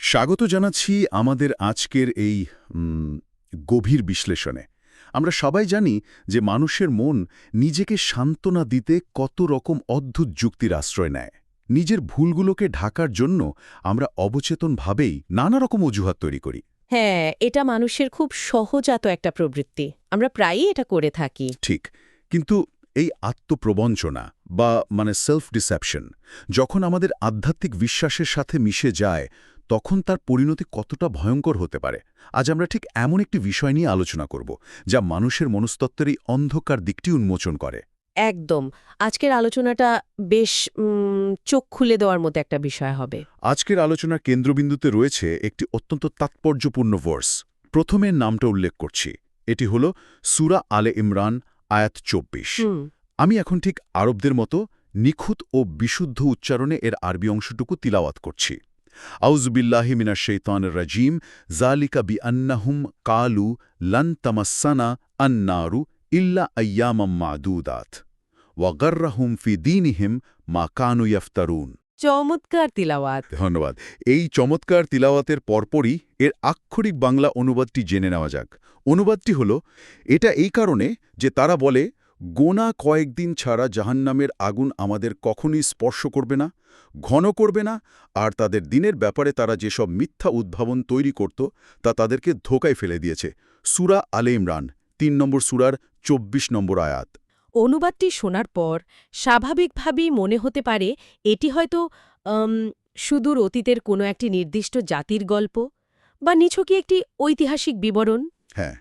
স্বাগত জানাচ্ছি আমাদের আজকের এই গভীর বিশ্লেষণে। আমরা সবাই জানি যে মানুষের মন নিজেকে সান্ত্বনা দিতে কত রকম অদ্ভুত যুক্তির আশ্রয় নেয়। নিজের ভুলগুলোকে ঢাকার জন্য আমরা অবচেতনভাবেই নানা রকম অজুহাত তৈরি করি। হ্যাঁ, এটা মানুষের খুব সহজাত একটা প্রবৃত্তি। আমরা প্রায়ই এটা করে থাকি। ঠিক, কিন্তু এই আত্মপ্রবঞ্চনা বা সেলফ ডিসেপশন যখন আমাদের আধ্যাত্মিক বিশ্বাসের সাথে মিশে যায়, তখন তার পরিণতি কতটা ভয়ঙ্কর হতে পারে। আজ আমরা ঠিক এমন একটি বিষয় নিয়ে আলোচনা করব, যা মানুষের মনস্তত্ত্বের এই অন্ধকার দিকটি উন্মোচন করে। একদম। আজকের আলোচনাটা বেশ চোখ খুলে দেওয়ার মতো একটা বিষয় হবে। আজকের আলোচনার কেন্দ্রবিন্দুতে রয়েছে একটি অত্যন্ত তাৎপর্যপূর্ণ ভার্স। প্রথমের নামটা উল্লেখ করছি। এটি হল সূরা আলে ইমরান, আয়াত ২৪। আমি এখন ঠিক আরবদের মতো নিখুঁত ও বিশুদ্ধ উচ্চারণে এর আরবি অংশটুকু তিলাওয়াত করছি। আউযুবিল্লাহি মিনাশ শাইতানির রাজিম, যালিকা বিআন্নাহুম কালু লান তামাসসানা আন-নারু ইল্লা আইয়ামাম মা'দুদাত ওয়া গাররাহুম ফি দীনিহিম মা কানু ইফতারুন। চমৎকার তিলাওয়াত। ধন্যবাদ। এই চমৎকার তিলাওয়াতের পরপরই এর আক্ষরিক বাংলা অনুবাদটি জেনে নেওয়া যাক। অনুবাদটি হল, এটা এই কারণে যে তারা বলে, গোনা কয়েকদিন ছাড়া জাহান্নামের আগুন আমাদের কখনই স্পর্শ করবে না, ঘন করবে না, আর তাদের দিনের ব্যাপারে তারা যেসব মিথ্যা উদ্ভাবন তৈরি করত তা তাদেরকে ধোকায় ফেলে দিয়েছে। সূরা আলে ইমরান ৩ নম্বর সূরার ২৪ নম্বর আয়াত। অনুবাদটি শোনার পর স্বাভাবিকভাবেই মনে হতে পারে এটি হয়তো সুদূর অতীতের কোনো একটি নির্দিষ্ট জাতির গল্প বা নিছকই একটি ঐতিহাসিক বিবরণ। হ্যাঁ,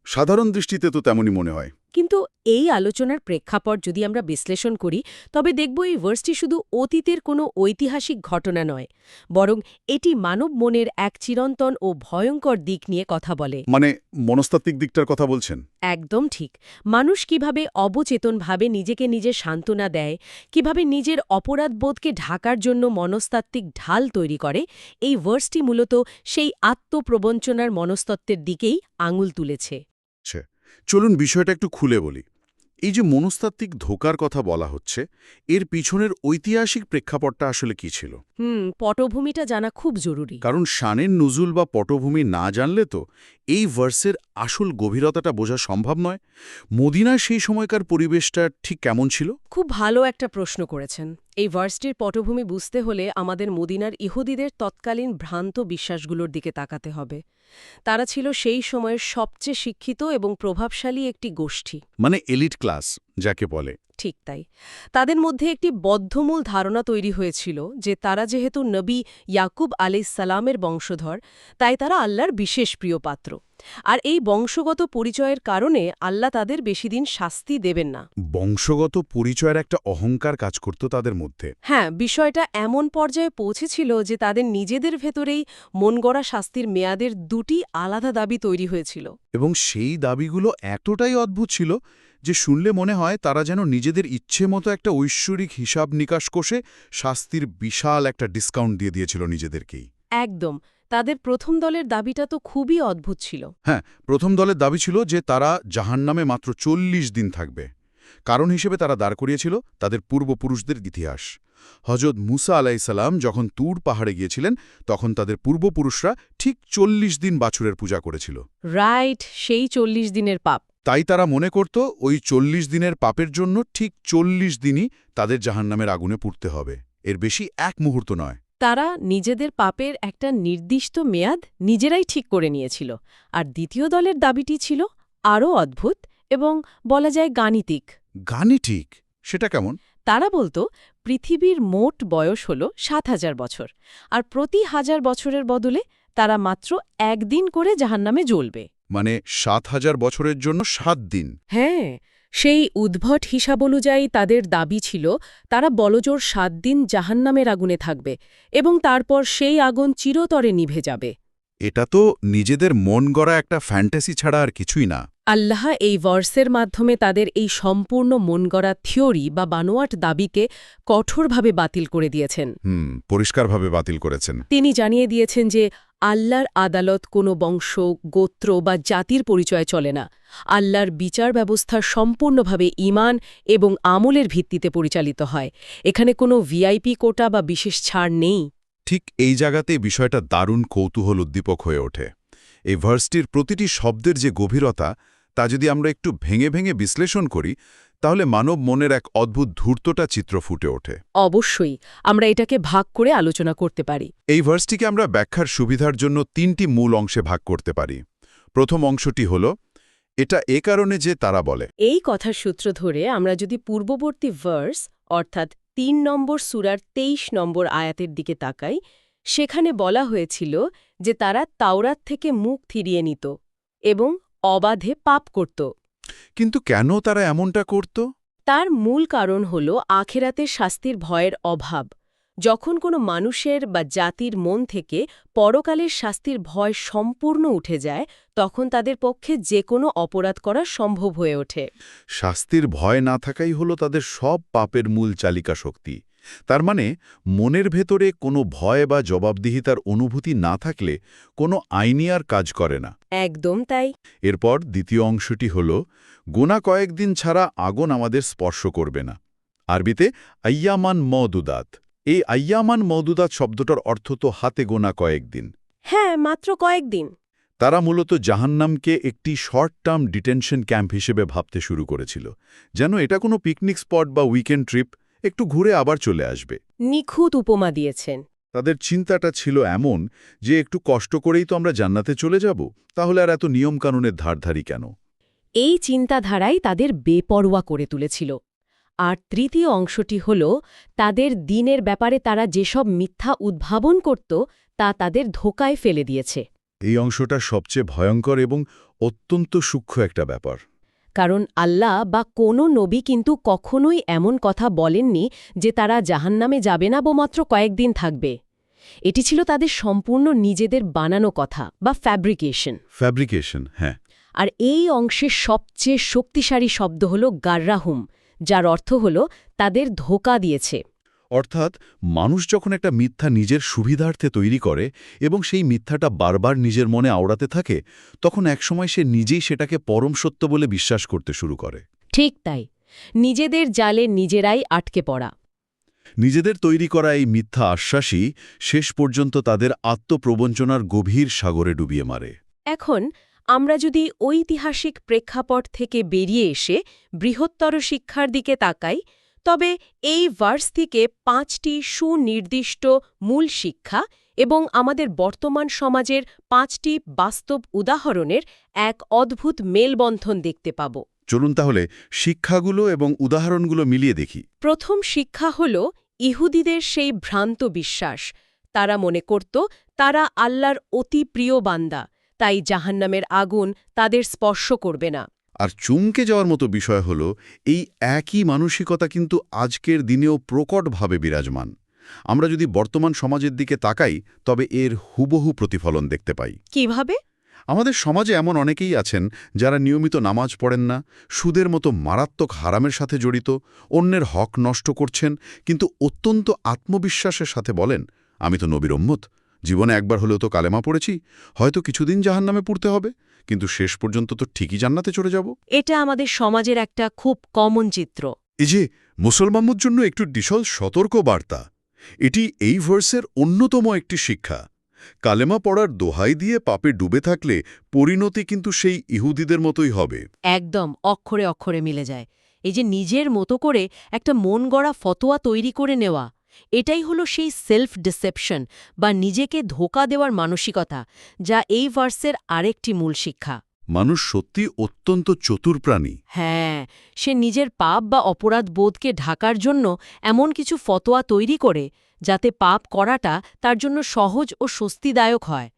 সাধারণ দৃষ্টিতে তো তেমনই মনে হয়। কিন্তু এই আলোচনার প্রেক্ষাপট যদি আমরা বিশ্লেষণ করি, তবে দেখব এই ভার্সটি শুধু অতীতের কোনো ঐতিহাসিক ঘটনা নয়, বরং এটি মানব মনের এক চিরন্তন ও ভয়ঙ্কর দিক নিয়ে কথা বলে। মনস্তাত্ত্বিক দিকটার কথা বলছেন? একদম ঠিক। মানুষ কিভাবে অবচেতনভাবে নিজেকে নিজে সান্ত্বনা দেয়, কিভাবে নিজের অপরাধবোধকে ঢাকার জন্য মনস্তাত্ত্বিক ঢাল তৈরি করে, এই ভার্সটি মূলত সেই আত্মপ্রবঞ্চনার মনস্তত্ত্বের দিকেই আঙুল তুলেছে। চলুন বিষয়টা একটু খুলে বলি। এই যে মনস্তাত্ত্বিক ধোঁকার কথা বলা হচ্ছে, এর পিছনের ঐতিহাসিক প্রেক্ষাপটটা আসলে কি ছিল? পটভূমিটা জানা খুব জরুরি। কারণ শানের নুজুল বা পটভূমি না জানলে তো এই ভার্সের আসল গভীরতাটা বোঝা সম্ভব নয়। মদিনায় সেই সময়কার পরিবেশটা ঠিক কেমন ছিল? খুব ভালো একটা প্রশ্ন করেছেন। এই ভার্সটির পটভূমি বুঝতে হলে আমাদের মদিনার ইহুদিদের তৎকালীন ভ্রান্ত বিশ্বাসগুলোর দিকে তাকাতে হবে। তারা ছিল সেই সময়ের সবচেয়ে শিক্ষিত এবং প্রভাবশালী একটি গোষ্ঠী, এলিট ক্লাস যাকে বলে। ঠিক তাই। তাদের মধ্যে একটি বদ্ধমূল ধারণা তৈরি হয়েছিল যে তারা যেহেতু নবী ইয়াকুব আলাইহিসসালামের বংশধর, তাই তারা আল্লাহর বিশেষ প্রিয় পাত্র। আর এই বংশগত পরিচয়ের কারণে আল্লাহ তাদের বেশিদিন শাস্তি দেবেন না। বংশগত পরিচয়ের একটা অহংকার কাজ করত তাদের মধ্যে। হ্যাঁ, বিষয়টা এমন পর্যায়ে পৌঁছেছিল যে তাদের নিজেদের ভেতরেই মনগড়া শাস্তির মেয়াদের দুটি আলাদা দাবি তৈরি হয়েছিল। এবং সেই দাবিগুলো এতটাই অদ্ভুত ছিল যে শুনলে মনে হয় তারা যেন নিজেদের ইচ্ছে মতো একটা ঐশ্বরিক হিসাব নিকাশ কষে শাস্তির বিশাল একটা ডিসকাউন্ট দিয়ে দিয়েছিল নিজেদেরকেই। একদম। তাদের প্রথম দলের দাবিটা তো খুবই অদ্ভুত ছিল। হ্যাঁ, প্রথম দলের দাবি ছিল যে তারা জাহান্নামে মাত্র ৪০ দিন থাকবে। কারণ হিসেবে তারা দাঁড় করিয়েছিল তাদের পূর্বপুরুষদের ইতিহাস। হজরত মুসা আলাইসাল্লাম যখন তুর পাহাড়ে গিয়েছিলেন, তখন তাদের পূর্বপুরুষরা ঠিক ৪০ দিন বাছুরের পূজা করেছিল। রাইট, সেই ৪০ দিনের পাপ। তাই তারা মনে করত ওই ৪০ দিনের পাপের জন্য ঠিক ৪০ দিনই তাদের জাহান্নামের আগুনে পুড়তে হবে, এর বেশি এক মুহূর্ত নয়। তারা নিজেদের পাপের একটা নির্দিষ্ট মেয়াদ নিজেরাই ঠিক করে নিয়েছিল। আর দ্বিতীয় দলের দাবিটি ছিল আরও অদ্ভুত এবং বলা যায় গাণিতিক। গাণিতিক? সেটা কেমন? তারা বলতো পৃথিবীর মোট বয়স হল ৭,০০০ বছর, আর প্রতি ১,০০০ বছরের বদলে তারা মাত্র একদিন করে জাহান্নামে জ্বলবে। ৭,০০০ বছরের জন্য ৭ দিন? হ্যাঁ, সেই উদ্ভট হিসাব অনুযায়ী তাদের দাবি ছিল তারা বলজোর ৭ দিন জাহান্নামের আগুনে থাকবে এবং তারপর সেই আগুন চিরতরে নিভে যাবে। এটা তো নিজেদের মন গড়া একটা ফ্যান্টাসি ছাড়া আর কিছুই না। আল্লাহ এই ভার্সের মাধ্যমে তাদের এই সম্পূর্ণ মনগড়া থিওরি বা বানোয়াট দাবিকে কঠোরভাবে বাতিল করে দিয়েছেন। পরিষ্কারভাবে বাতিল করেছেন। তিনি জানিয়ে দিয়েছেন যে আল্লাহর আদালত কোনো বংশ, গোত্র বা জাতির পরিচয় চলে না। আল্লাহর বিচার ব্যবস্থা সম্পূর্ণভাবে ঈমান এবং আমলের ভিত্তিতে পরিচালিত হয়। এখানে কোনো ভিআইপি কোটা বা বিশেষ ছাড় নেই। ঠিক এই জায়গাতেই বিষয়টা দারুণ কৌতূহল উদ্দীপক হয়ে ওঠে। এই ভার্সটির প্রতিটি শব্দের যে গভীরতা, তা যদি আমরা একটু ভেঙে ভেঙে বিশ্লেষণ করি, তাহলে মানব মনের এক অদ্ভুত ধূর্ততা চিত্র ফুটে ওঠে। অবশ্যই আমরা এটাকে ভাগ করে আলোচনা করতে পারি। এই ভার্সটিকে আমরা ব্যাখ্যার সুবিধার জন্য ৩টি মূল অংশে ভাগ করতে পারি। প্রথম অংশটি হল, এটা এ কারণে যে তারা বলে। এই কথার সূত্র ধরে আমরা যদি পূর্ববর্তী ভার্স অর্থাৎ ৩ নম্বর সূরার ২৩ নম্বর আয়াতের দিকে তাকাই, সেখানে বলা হয়েছিল যে তারা তাওরাত থেকে মুখ ফিরিয়ে নিত এবং অবাধে পাপ করত। কিন্তু কেন তারা এমনটা করত? তার মূল কারণ হল আখেরাতের শাস্তির ভয়ের অভাব। যখন কোনো মানুষের বা জাতির মন থেকে পরকালের শাস্তির ভয় সম্পূর্ণ উঠে যায়, তখন তাদের পক্ষে যে কোনো অপরাধ করা সম্ভব হয়ে ওঠে। শাস্তির ভয় না থাকাই হলো তাদের সব পাপের মূল চালিকা শক্তি। তার মানে মনের ভেতরে কোনো ভয় বা জবাবদিহিতার অনুভূতি না থাকলে কোনো আইনই আর কাজ করে না। একদম তাই। এরপর দ্বিতীয় অংশটি হল, গোনা কয়েকদিন ছাড়া আগুন আমাদের স্পর্শ করবে না। আরবিতে আইয়ামান মওদুদাত। এই আইয়ামান মওদুদাত শব্দটার অর্থ তো হাতে গোনা কয়েকদিন। হ্যাঁ, মাত্র কয়েকদিন। তারা মূলত জাহান্নামকে একটি শর্ট টার্ম ডিটেনশন ক্যাম্প হিসেবে ভাবতে শুরু করেছিল, যেন এটা কোনো পিকনিক স্পট বা উইকেন্ড ট্রিপ, একটু ঘুরে আবার চলে আসবে। নিখুঁত উপমা দিয়েছেন। তাদের চিন্তাটা ছিল এমন যে একটু কষ্ট করেই তো আমরা জান্নাতে চলে যাব, তাহলে আর এত নিয়মকানুনের ধারধারি কেন? এই চিন্তাধারাই তাদের বেপরোয়া করে তুলেছিল। আর তৃতীয় অংশটি হল, তাদের দিনের ব্যাপারে তারা যেসব মিথ্যা উদ্ভাবন করত তা তাদের ধোঁকায় ফেলে দিয়েছে। এই অংশটা সবচেয়ে ভয়ঙ্কর এবং অত্যন্ত সূক্ষ্ম একটা ব্যাপার। কারণ আল্লাহ বা কোনো নবী কিন্তু কখনোই এমন কথা বলেননি যে তারা জাহান্নামে যাবে না মাত্র কয়েকদিন থাকবে। এটি ছিল তাদের সম্পূর্ণ নিজেদের বানানো কথা বা ফ্যাব্রিকেশন, হ্যাঁ। আর এই অংশের সবচেয়ে শক্তিশালী শব্দ হল গার্রাহুম, যার অর্থ হল তাদের ধোঁকা দিয়েছে। অর্থাৎ মানুষ যখন একটা মিথ্যা নিজের সুবিধার্থে তৈরি করে এবং সেই মিথ্যাটা বারবার নিজের মনে আওড়াতে থাকে, তখন একসময় সে নিজেই সেটাকে পরম সত্য বলে বিশ্বাস করতে শুরু করে। ঠিক তাই, নিজেদের জালে নিজেরাই আটকে পড়া। নিজেদের তৈরি করা এই মিথ্যা আশ্বাসই শেষ পর্যন্ত তাদের আত্মপ্রবঞ্চনার গভীর সাগরে ডুবিয়ে মারে। এখন আমরা যদি ঐতিহাসিক প্রেক্ষাপট থেকে বেরিয়ে এসে বৃহত্তর শিক্ষার দিকে তাকাই, তবে এই ভার্স থেকে 5টি সুনির্দিষ্ট মূল শিক্ষা এবং আমাদের বর্তমান সমাজের 5টি বাস্তব উদাহরণের এক অদ্ভুত মেলবন্ধন দেখতে পাব। চলুন তাহলে শিক্ষাগুলো এবং উদাহরণগুলো মিলিয়ে দেখি। প্রথম শিক্ষা হল ইহুদিদের সেই ভ্রান্ত বিশ্বাস। তারা মনে করত তারা আল্লাহর অতি প্রিয় বান্দা, তাই জাহান্নামের আগুন তাদের স্পর্শ করবে না। আর চমকে যাওয়ার মতো বিষয় হল, এই একই মানসিকতা কিন্তু আজকের দিনেও প্রকটভাবে বিরাজমান। আমরা যদি বর্তমান সমাজের দিকে তাকাই, তবে এর হুবহু প্রতিফলন দেখতে পাই। কিভাবে? আমাদের সমাজে এমন অনেকেই আছেন যারা নিয়মিত নামাজ পড়েন না, সুদের মতো মারাত্মক হারামের সাথে জড়িত, অন্যের হক নষ্ট করছেন, কিন্তু অত্যন্ত আত্মবিশ্বাসের সাথে বলেন, আমি তো নবীর উম্মত, জীবনে একবার হলেও তো কালেমা পড়েছি, হয়তো কিছুদিন জাহান্নামে পড়তে হবে, কিন্তু শেষ পর্যন্ত তো ঠিকই জান্নাতে চলে যাব। এটা আমাদের সমাজের একটা খুব কমন চিত্র। এই যে মুসলমানদের জন্য একটু বিশাল সতর্ক বার্তা। এটি এই ভার্সের অন্যতম একটি শিক্ষা। কালেমা পড়ার দোহাই দিয়ে পাপে ডুবে থাকলে পরিণতি কিন্তু সেই ইহুদিদের মতোই হবে। একদম অক্ষরে অক্ষরে মিলে যায়। এই যে নিজের মতো করে একটা মন গড়া ফতোয়া তৈরি করে নেওয়া, এটাই হলো সেই সেলফ ডিসেপশন বা নিজেকে ধোঁকা দেওয়ার মানসিকতা, যা এই ভার্সের আরেকটি মূল শিক্ষা। মানুষ সত্যি অত্যন্ত চতুর প্রাণী। হ্যাঁ, সে নিজের পাপ বা অপরাধ বোধকে ঢাকার জন্য এমন কিছু ফতোয়া তৈরি করে যাতে পাপ করাটা তার জন্য সহজ ও স্বস্তিদায়ক হয়।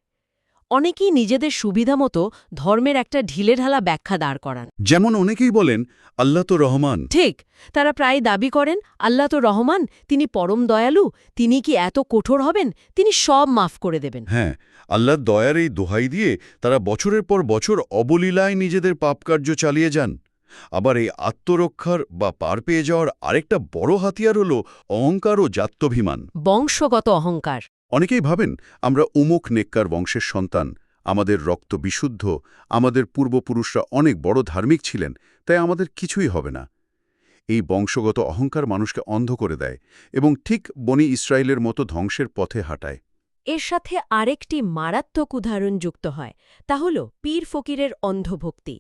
অনেকেই নিজেদের সুবিধামতো ধর্মের একটা ঢিলেঢালা ব্যাখ্যা দাঁড় করান। যেমন অনেকেই বলেন, আল্লাহ তো রহমান। ঠিক, তারা প্রায় দাবি করেন আল্লাহ তো রহমান, তিনি পরম দয়ালু, তিনি কি এত কঠোর হবেন, তিনি সব মাফ করে দেবেন। হ্যাঁ, আল্লাহর দয়ার এই দোহাই দিয়ে তারা বছরের পর বছর অবলীলায় নিজেদের পাপকার্য চালিয়ে যান। আবার এই আত্মরক্ষার বা পার পেয়ে যাওয়ার আরেকটা বড় হাতিয়ার হল অহংকার ও জাত্যভিমান, বংশগত অহংকার। অনেকেই ভাবেন, আমরা উমুক নেককার বংশের সন্তান, আমাদের রক্ত বিশুদ্ধ, আমাদের পূর্বপুরুষরা অনেক বড় ধার্মিক ছিলেন, তাই আমাদের কিছুই হবে না। এই বংশগত অহংকার মানুষকে অন্ধ করে দেয় এবং ঠিক বনি ইসরায়েলের মতো ধ্বংসের পথে হাঁটায়। এর সাথে আরেকটি মারাত্মক উদাহরণ যুক্ত হয়, তা হল পীর ফকিরের অন্ধভক্তি।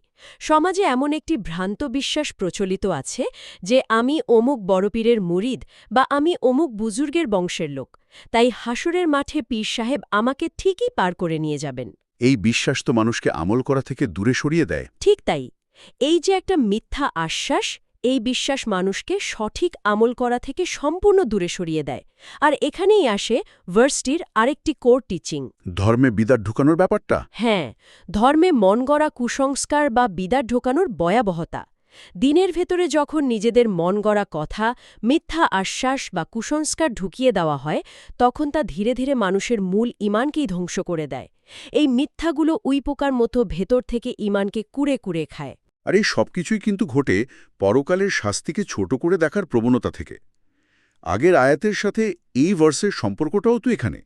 সমাজে এমন একটি ভ্রান্ত বিশ্বাস প্রচলিত আছে যে আমি অমুক বড় পীরের মুরিদ বা আমি অমুক বুজুর্গের বংশের লোক, তাই হাসরের মাঠে পীর সাহেব আমাকে ঠিকই পার করে নিয়ে যাবেন। এই বিশ্বাস তো মানুষকে আমল করা থেকে দূরে সরিয়ে দেয়। ঠিক তাই। এই যে একটা মিথ্যা আশ্বাস, এই বিশ্বাস মানুষকে সঠিক আমল করা থেকে সম্পূর্ণ দূরে সরিয়ে দেয়। আর এখানেই আসে ভার্সটির আরেকটি কোর টিচিং, ধর্মে বিদাত ঢুকানোর ব্যাপারটা। হ্যাঁ, ধর্মে মন গড়া কুসংস্কার বা বিদাত ঢোকানোর ভয়াবহতা। দিনের ভেতরে যখন নিজেদের মন গড়া কথা, মিথ্যা আশ্বাস বা কুসংস্কার ঢুকিয়ে দেওয়া হয়, তখন তা ধীরে ধীরে মানুষের মূল ঈমানকেই ধ্বংস করে দেয়। এই মিথ্যাগুলো উইপোকার মতো ভেতর থেকে ঈমানকে কুড়ে কুড়ে খায়। আর এই সবকিছুই কিন্তু ঘটে পরকালের শাস্তিকে ছোট করে দেখার প্রবণতা থেকে। আগের আয়াতের সাথে এই ভার্সের সম্পর্কটাও তো এখানে।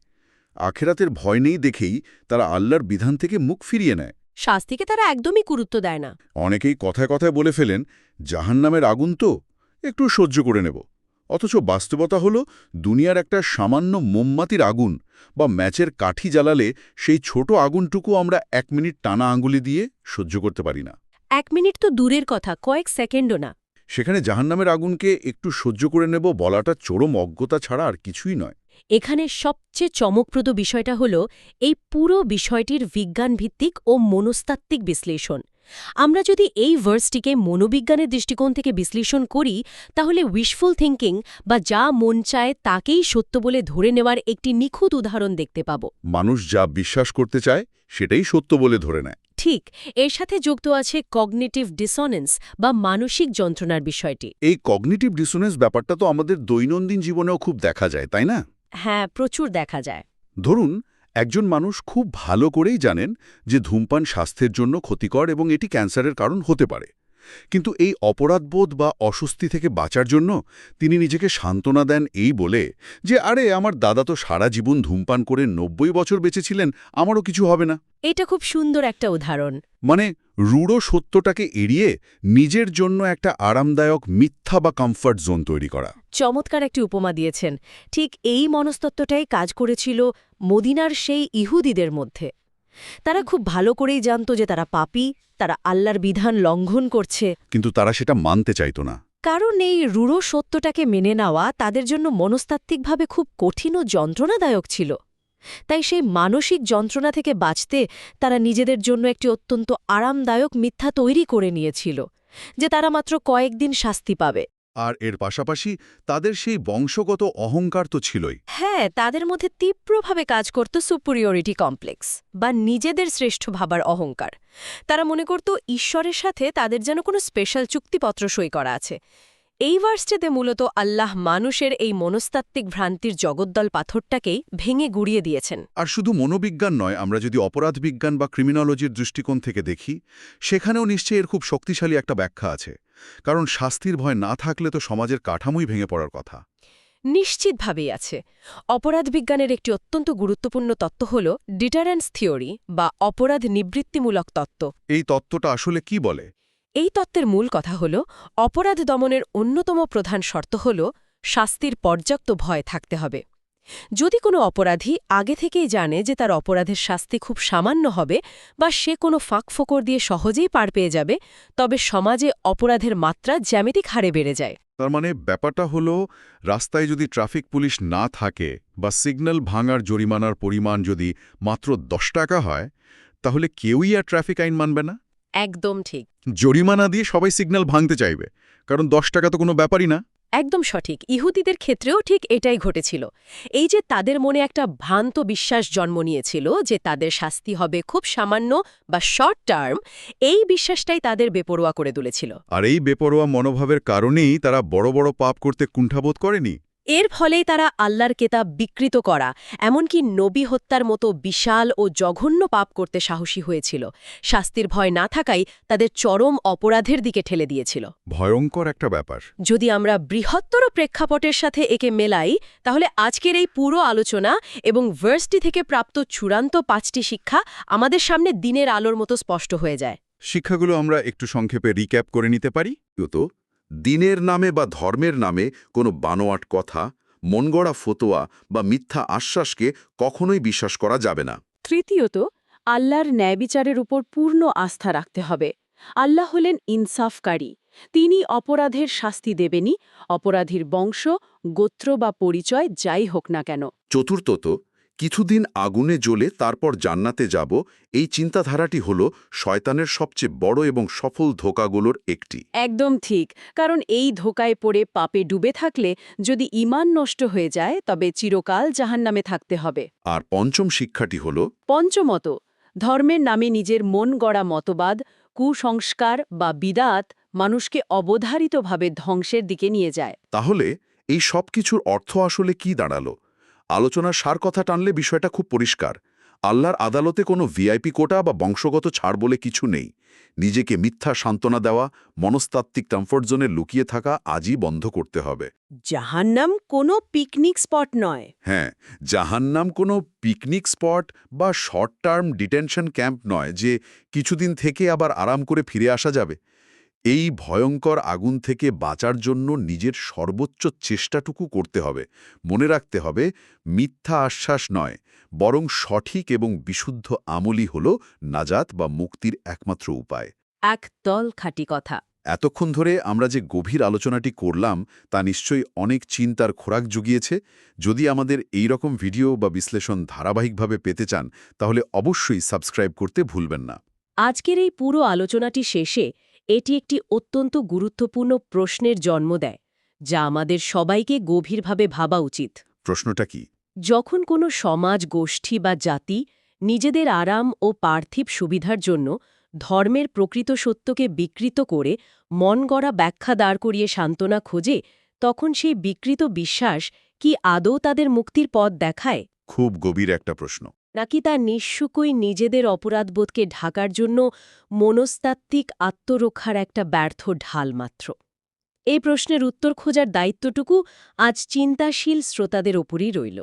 আখেরাতের ভয় নেই দেখেই তারা আল্লাহর বিধান থেকে মুখ ফিরিয়ে নেয়। শাস্তিকে তারা একদমই গুরুত্ব দেয় না। অনেকেই কথায় কথায় বলে ফেলেন, জাহান্নামের আগুন তো, একটু সহ্য করে নেব। অথচ বাস্তবতা হলো দুনিয়ার একটা সামান্য মোমবাতির আগুন বা ম্যাচের কাঠি জ্বালালে সেই ছোট আগুনটুকু আমরা 1 মিনিট টানা আঙ্গুলি দিয়ে সহ্য করতে পারি না। 1 মিনিট তো দূরের কথা, কয়েক সেকেন্ডও না। সেখানে জাহান্নামের আগুনকে একটু সহ্য করে নেব বলাটা চরম অজ্ঞতা ছাড়া আর কিছুই নয়। এখানে সবচেয়ে চমকপ্রদ বিষয়টা হল এই পুরো বিষয়টির বিজ্ঞানভিত্তিক ও মনস্তাত্ত্বিক বিশ্লেষণ। আমরা যদি এই ভার্সটিকে মনোবিজ্ঞানের দৃষ্টিকোণ থেকে বিশ্লেষণ করি, তাহলে উইশফুল থিঙ্কিং বা যা মন চায় তাকেই সত্য বলে ধরে নেওয়ার একটি নিখুঁত উদাহরণ দেখতে পাব। মানুষ যা বিশ্বাস করতে চায় সেটাই সত্য বলে ধরে নেয়। ঠিক, এর সাথে যুক্ত আছে কগনিটিভ ডিসোনেন্স বা মানসিক যন্ত্রণার বিষয়টি। এই কগনিটিভ ডিসোনেন্স ব্যাপারটা তো আমাদের দৈনন্দিন জীবনেও খুব দেখা যায়, তাই না? হ্যাঁ, প্রচুর দেখা যায়। ধরুন, একজন মানুষ খুব ভালো করেই জানেন যে ধূমপান স্বাস্থ্যের জন্য ক্ষতিকর এবং এটি ক্যান্সারের কারণ হতে পারে, কিন্তু এই অপরাধবোধ বা অস্বস্তি থেকে বাঁচার জন্য তিনি নিজেকে সান্ত্বনা দেন এই বলে যে আরে আমার দাদা তো সারা জীবন ধূমপান করে 90 বছর বেঁচেছিলেন, আমারও কিছু হবে না। এটা খুব সুন্দর একটা উদাহরণ। মানে রূঢ় সত্যটাকে এড়িয়ে নিজের জন্য একটা আরামদায়ক মিথ্যা বা কমফর্ট জোন তৈরি করা। চমৎকার একটি উপমা দিয়েছেন। ঠিক এই মনস্তত্ত্বটাই কাজ করেছিল মদিনার সেই ইহুদিদের মধ্যে। তারা খুব ভালো করেই জানত যে তারা পাপী, তারা আল্লাহর বিধান লঙ্ঘন করছে, কিন্তু তারা সেটা মানতে চাইত না। কারণ এই রূঢ় সত্যটাকে মেনে নেওয়া তাদের জন্য মনস্তাত্ত্বিকভাবে খুব কঠিন ও যন্ত্রণাদায়ক ছিল। তাই সেই মানসিক যন্ত্রণা থেকে বাঁচতে তারা নিজেদের জন্য একটি অত্যন্ত আরামদায়ক মিথ্যা তৈরি করে নিয়েছিল, যে তারা মাত্র কয়েকদিন শাস্তি পাবে। আর এর পাশাপাশি তাদের সেই বংশগত অহংকার তো ছিলই। হ্যাঁ, তাদের মধ্যে তীব্রভাবে কাজ করত সুপিরিয়রিটি কমপ্লেক্স বা নিজেদের শ্রেষ্ঠ ভাবার অহংকার। তারা মনে করত ঈশ্বরের সাথে তাদের যেন কোনো স্পেশাল চুক্তিপত্র সই করা আছে। এই ভার্সটিতে মূলত আল্লাহ মানুষের এই মনস্তাত্ত্বিক ভ্রান্তির জগদ্দল পাথরটাকেই ভেঙে গুড়িয়ে দিয়েছেন। আর শুধু মনোবিজ্ঞান নয়, আমরা যদি অপরাধ বিজ্ঞান বা ক্রিমিনোলজির দৃষ্টিকোণ থেকে দেখি, সেখানেও নিশ্চয়ই এর খুব শক্তিশালী একটা ব্যাখ্যা আছে। কারণ শাস্তির ভয় না থাকলে তো সমাজের কাঠামোই ভেঙে পড়ার কথা। নিশ্চিতভাবেই আছে। অপরাধ বিজ্ঞানের একটি অত্যন্ত গুরুত্বপূর্ণ তত্ত্ব হল ডিটারেন্স থিওরি বা অপরাধ নিবৃত্তিমূলক তত্ত্ব। এই তত্ত্বটা আসলে কি বলে? এই তত্ত্বের মূল কথা হল অপরাধ দমনের অন্যতম প্রধান শর্ত হল শাস্তির পর্যাপ্ত ভয় থাকতে হবে। যদি কোনো অপরাধী আগে থেকেই জানে যে তার অপরাধের শাস্তি খুব সামান্য হবে বা সে কোনো ফাঁকফোকর দিয়ে সহজেই পার পেয়ে যাবে, তবে সমাজে অপরাধের মাত্রা জ্যামিতিক হারে বেড়ে যায়। তার মানে ব্যাপারটা হলো, রাস্তায় যদি ট্রাফিক পুলিশ না থাকে বা সিগন্যাল ভাঙার জরিমানার পরিমাণ যদি মাত্র 10 টাকা হয়, তাহলে কেউই আর ট্রাফিক আইন মানবে না। একদম ঠিক। জরিমানা দিয়ে সবাই সিগন্যাল ভাঙতে চাইবে, কারণ 10 টাকা তো কোনো ব্যাপারই না। একদম সঠিক। ইহুদিদের ক্ষেত্রেও ঠিক এটাই ঘটেছিল। এই যে তাদের মনে একটা ভ্রান্ত বিশ্বাস জন্ম নিয়েছিল যে তাদের শাস্তি হবে খুব সামান্য বা শর্ট টার্ম, এই বিশ্বাসটাই তাদের বেপরোয়া করে তুলেছিল। আর এই বেপরোয়া মনোভাবের কারণেই তারা বড় বড় পাপ করতে কুণ্ঠাবোধ করেনি। এর ফলেই তারা আল্লাহর কেতাব বিকৃত করা, এমনকি নবী হত্যার মতো বিশাল ও জঘন্য পাপ করতে সাহসী হয়েছিল। শাস্তির ভয় না থাকাই তাদের চরম অপরাধের দিকে ঠেলে দিয়েছিল। ভয়ঙ্কর একটা ব্যাপার। যদি আমরা বৃহত্তর প্রেক্ষাপটের সাথে একে মেলাই, তাহলে আজকের এই পুরো আলোচনা এবং ভার্সটি থেকে প্রাপ্ত চূড়ান্ত 5টি শিক্ষা আমাদের সামনে দিনের আলোর মতো স্পষ্ট হয়ে যায়। শিক্ষাগুলো আমরা একটু সংক্ষেপে রিক্যাপ করে নিতে পারি। তো দিনের নামে বা ধর্মের নামে কোনো বানোয়াট কথা, মনগড়া ফতোয়া বা মিথ্যা আশ্বাসকে কখনোই বিশ্বাস করা যাবে না। তৃতীয়ত, আল্লাহর ন্যায়বিচারের উপর পূর্ণ আস্থা রাখতে হবে। আল্লাহ হলেন ইনসাফকারী। তিনি অপরাধের শাস্তি দেবেনই, অপরাধীর বংশ, গোত্র বা পরিচয় যাই হোক না কেন। চতুর্থত, কিছুদিন আগুনে জ্বলে তারপর জান্নাতে যাব, এই চিন্তাধারাটি হল শয়তানের সবচেয়ে বড় এবং সফল ধোঁকাগুলোর একটি। একদম ঠিক, কারণ এই ধোঁকায় পড়ে পাপে ডুবে থাকলে যদি ঈমান নষ্ট হয়ে যায় তবে চিরকাল জাহান্নামে থাকতে হবে। আর পঞ্চম শিক্ষাটি হল পঞ্চমত, ধর্মের নামে নিজের মন গড়া মতবাদ, কুসংস্কার বা বিদাত মানুষকে অবধারিতভাবে ধ্বংসের দিকে নিয়ে যায়। তাহলে এই সব কিছুর অর্থ আসলে কি দাঁড়ালো? আলোচনার সার কথা টানলে বিষয়টা খুব পরিষ্কার। আল্লাহর আদালতে কোনো ভিআইপি কোটা বা বংশগত ছাড় বলে কিছু নেই। নিজেকে মিথ্যা সান্ত্বনা দেওয়া, মনস্তাত্ত্বিক কমফোর্ট জোনে লুকিয়ে থাকা আজই বন্ধ করতে হবে। জাহান্নাম কোনো পিকনিক স্পট নয়। হ্যাঁ, জাহান্নাম কোনো পিকনিক স্পট বা শর্ট টার্ম ডিটেনশন ক্যাম্প নয় যে কিছুদিন থেকে আবার আরাম করে ফিরে আসা যাবে। এই ভয়ঙ্কর আগুন থেকে বাঁচার জন্য নিজের সর্বোচ্চ চেষ্টাটুকু করতে হবে। মনে রাখতে হবে, মিথ্যা আশ্বাস নয়, বরং সঠিক এবং বিশুদ্ধ আমলই হল নাজাত বা মুক্তির একমাত্র উপায়। একদল খাঁটি কথা। এতক্ষণ ধরে আমরা যে গভীর আলোচনাটি করলাম তা নিশ্চয়ই অনেক চিন্তার খোরাক জুগিয়েছে। যদি আমাদের এই রকম ভিডিও বা বিশ্লেষণ ধারাবাহিকভাবে পেতে চান তাহলে অবশ্যই সাবস্ক্রাইব করতে ভুলবেন না। আজকের এই পুরো আলোচনাটি শেষে এটি একটি অত্যন্ত গুরুত্বপূর্ণ প্রশ্নের জন্ম দেয়, যা আমাদের সবাইকে গভীরভাবে ভাবা উচিত। প্রশ্নটা কি? যখন কোনো সমাজ, গোষ্ঠী বা জাতি নিজেদের আরাম ও পার্থিব সুবিধার জন্য ধর্মের প্রকৃত সত্যকে বিকৃত করে মন গড়া ব্যাখ্যা দাঁড় করিয়ে সান্ত্বনা খোঁজে, তখন সেই বিকৃত বিশ্বাস কি আদৌ তাদের মুক্তির পথ দেখায়, খুব গভীর একটা প্রশ্ন। নাকি তা নিঃশুকই নিজেদের অপরাধবোধকে ঢাকার জন্য মনস্তাত্ত্বিক আত্মরক্ষার একটা ব্যর্থ ঢাল মাত্র? এই প্রশ্নের উত্তর খোঁজার দায়িত্বটুকু আজ চিন্তাশীল শ্রোতাদের ওপরই রইল।